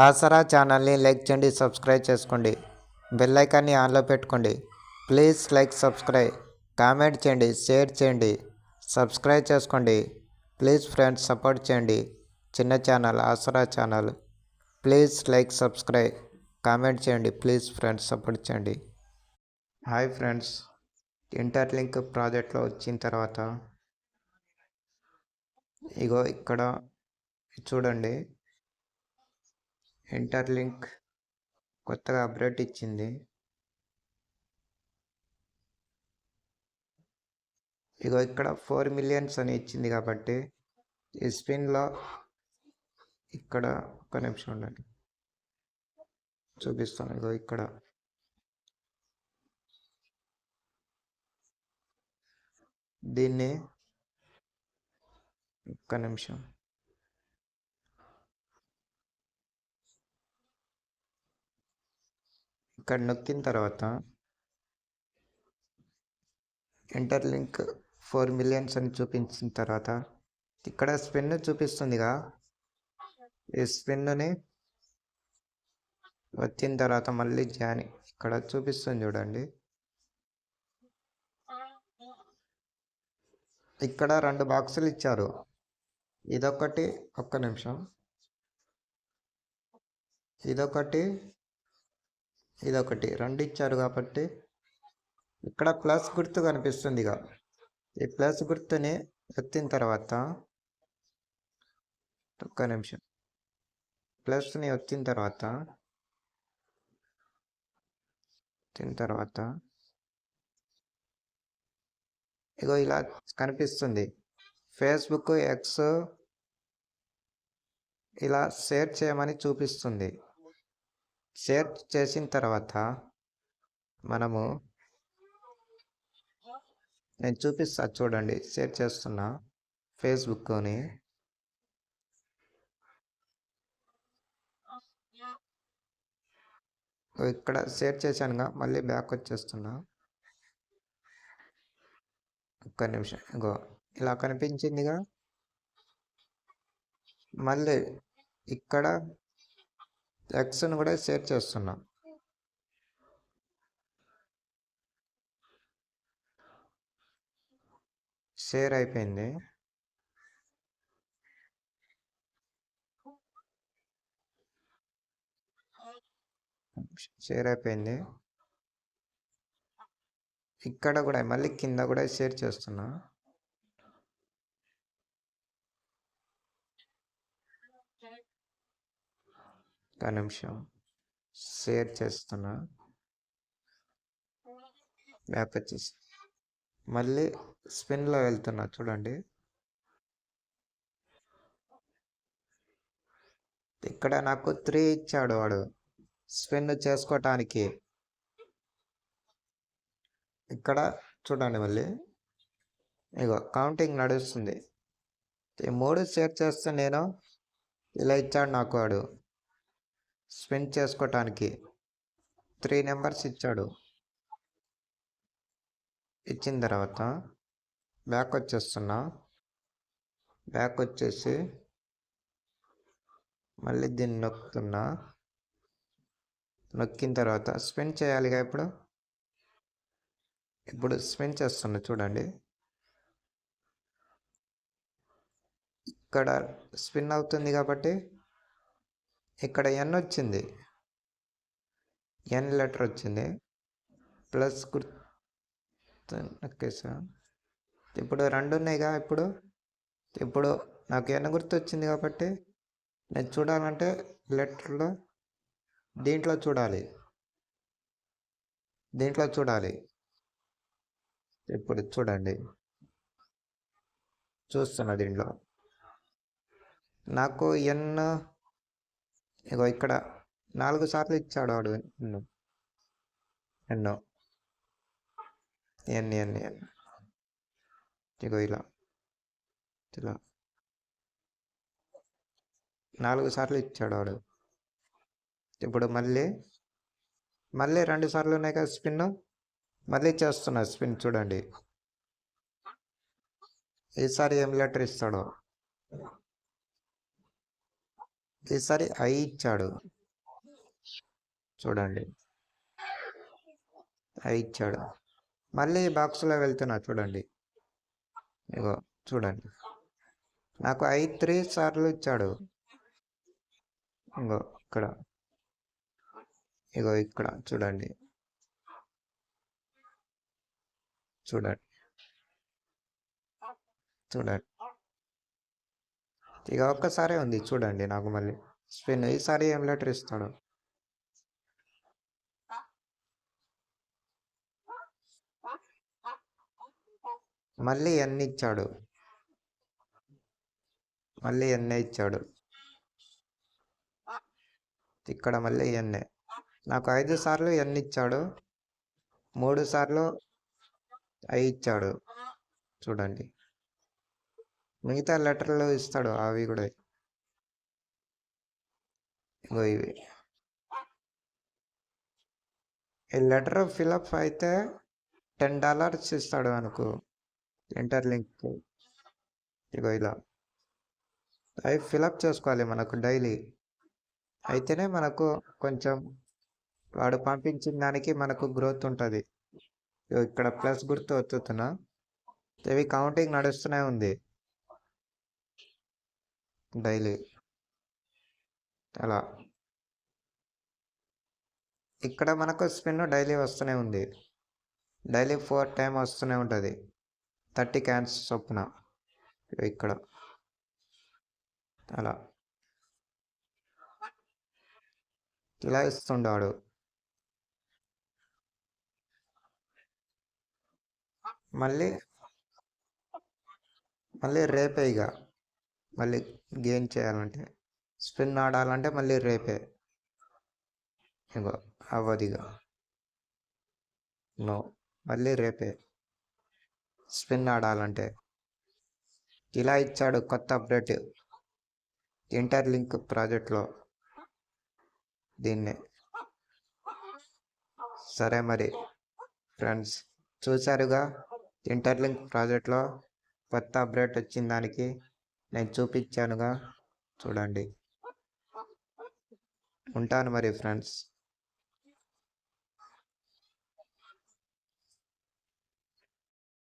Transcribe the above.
ఆసరా ఛానల్ని లైక్ చేయండి, సబ్స్క్రైబ్ చేసుకోండి, బెల్ ఐకాన్ని ఆన్లో పెట్టుకోండి. ప్లీజ్ లైక్, సబ్స్క్రైబ్, కామెంట్ చేయండి, షేర్ చేయండి, సబ్స్క్రైబ్ చేసుకోండి. ప్లీజ్ ఫ్రెండ్స్ సపోర్ట్ చేయండి. చిన్న ఛానల్ ఆసరా channel. Please like, subscribe, comment చేయండి. ప్లీజ్ ఫ్రెండ్స్ సపోర్ట్ చేయండి. హాయ్ ఫ్రెండ్స్, ఇంటర్లింక్ ప్రాజెక్ట్లో వచ్చిన తర్వాత ఇగో ఇక్కడ చూడండి, ఇంటర్లింక్ కొత్తగా అప్డేట్ ఇచ్చింది. ఇగో ఇక్కడ 4 మిలియన్స్ అని ఇచ్చింది కాబట్టి ఈ స్పిన్లో ఇక్కడ ఒక నిమిషం ఉండండి, చూపిస్తాను. ఇగో ఇక్కడ దీన్ని ఒక్క నిమిషం, ఇక్కడ నొక్కిన తర్వాత ఇంటర్లింక్ 4 మిలియన్స్ అని చూపించిన తర్వాత ఇక్కడ స్పిన్ చూపిస్తుందిగా. ఈ స్పిన్ని వచ్చిన తర్వాత మళ్ళీ జాయిన్ ఇక్కడ చూపిస్తుంది చూడండి. ఇక్కడ 2 బాక్సులు ఇచ్చారు. ఇదొకటి, ఒక్క నిమిషం, ఇదొకటి, ఇదొకటి, 2 ఇచ్చారు కాబట్టి ఇక్కడ ప్లస్ గుర్తు కనిపిస్తుందిగా. ఈ ప్లస్ గుర్తుని ఎత్తిన తర్వాత ఒక్క నిమిషం, ప్లస్ని వచ్చిన తర్వాత ఇగో ఇలా కనిపిస్తుంది. ఫేస్బుక్, ఎక్స్ ఇలా షేర్ చేయమని చూపిస్తుంది. షేర్ చేసిన తర్వాత మనము నేను చూపిస్తా చూడండి. షేర్ చేస్తున్నా ఫేస్బుక్ని. ఇక్కడ షేర్ చేశానుగా, మళ్ళీ బ్యాక్ వచ్చేస్తున్నా. ఒక్క నిమిషం, ఇగో ఇలా కనిపించిందిగా. మళ్ళీ ఇక్కడ ఎక్స్ను కూడా షేర్ చేస్తున్నా. షేర్ అయిపోయింది. షేర్ అయిపోయింది. ఇక్కడ కూడా మళ్ళీ కింద కూడా షేర్ చేస్తున్నా. ఒక నిమిషం, షేర్ చేస్తున్నా. బ్యాక్ వచ్చేసి మళ్ళీ స్పిన్లో వెళ్తున్నా చూడండి. ఇక్కడ నాకు 3 ఇచ్చాడు వాడు స్పిన్ చేసుకోవటానికి. ఇక్కడ చూడండి, మళ్ళీ ఇగో కౌంటింగ్ నడుస్తుంది. ఈ 3 షేర్ చేస్తే నేను ఇలా ఇచ్చాడు నాకు వాడు స్పిన్ చేసుకోవటానికి. 3 నెంబర్స్ ఇచ్చాడు. ఇచ్చిన తర్వాత బ్యాక్ వచ్చేస్తున్నా. బ్యాక్ వచ్చేసి మళ్ళీ దీన్ని నొక్కుతున్నా. నొక్కిన తర్వాత స్పిన్ చేయాలిగా. ఇప్పుడు స్పిన్ చేస్తున్నా చూడండి. ఇక్కడ స్పిన్ అవుతుంది కాబట్టి ఇక్కడ ఎన్ వచ్చింది, ఎన్ లెటర్ వచ్చింది. ప్లస్ గుర్తు నొక్కేసా. ఇప్పుడు 2 ఉన్నాయిగా. ఇప్పుడు నాకు ఎన్ గుర్తు వచ్చింది కాబట్టి నేను చూడాలంటే లెటర్లో దీంట్లో చూడాలి. ఇప్పుడు చూడండి, చూస్తున్నా. దీంట్లో నాకు ఎన్ ఇగో ఇక్కడ 4 సార్లు ఇచ్చాడు వాడు ఎన్నో ఎన్ ఇగో ఇలా 4 సార్లు ఇచ్చాడు వాడు. ఇప్పుడు మళ్ళీ 2 సార్లు ఉన్నాయి కదా స్పిన్. మళ్ళీ చేస్తున్నా స్పిన్ చూడండి. ఈసారి ఏం లెటర్ ఇస్తాడో. ఈసారి ఐ ఇచ్చాడు చూడండి, ఐ ఇచ్చాడు. మళ్ళీ బాక్స్లో వెళ్తున్నా చూడండి, ఇగో చూడండి, నాకు ఐ 3 సార్లు ఇచ్చాడు. ఇగో ఇక్కడ, ఇగో ఇక్కడ చూడండి, చూడండి, చూడండి. ఇక ఒక్కసారే ఉంది చూడండి నాకు మళ్ళీ స్పిన్. ఈసారి ఏం లెటర్ ఇస్తాడు? మళ్ళీ ఎన్ని ఇచ్చాడు, మళ్ళీ ఎన్నే ఇచ్చాడు. ఇక్కడ మళ్ళీ ఎన్నే. నాకు 5 సార్లు ఎన్ని ఇచ్చాడు, 3 సార్లు ఐ ఇచ్చాడు చూడండి. మిగతా లెటర్లు ఇస్తాడు అవి కూడా. ఇగో ఇవి. ఈ లెటర్ ఫిలప్ అయితే $10 ఇస్తాడు మనకు ఇంటర్లింక్. ఇగో ఇలా అవి ఫిలప్ చేసుకోవాలి మనకు డైలీ, అయితేనే మనకు కొంచెం వాడు పంపించిన దానికి మనకు గ్రోత్ ఉంటుంది. ఇక్కడ ప్లస్ గుర్తు ఒత్తుతున్నా, ఇవి కౌంటింగ్ నడుస్తూనే ఉంది డైలీ అలా. ఇక్కడ మనకు స్పిన్ డైలీ వస్తూనే ఉంది, డైలీ 4 టైం వస్తూనే ఉంటుంది, 30 క్యాన్స్ చొప్పున. ఇక్కడ అలా ఇలా ఇస్తుండాడు. మళ్ళీ మళ్ళీ రేపే ఇక, మళ్ళీ గెయిన్ చేయాలంటే, స్పిన్ ఆడాలంటే మళ్ళీ రేపే. ఇగో అవ్వదిగా, నో, మళ్ళీ రేపే స్పిన్ ఆడాలంటే. ఇలా ఇచ్చాడు కొత్త అప్డేట్ ఇంటర్లింక్ ప్రాజెక్ట్లో దీన్నే. సరే మరి ఫ్రెండ్స్, చూసారుగా ఇంటర్లింక్ ప్రాజెక్ట్లో కొత్త అప్డేట్ వచ్చిన దానికి నేను చూపించానుగా చూడండి. ఉంటాను మరి ఫ్రెండ్స్.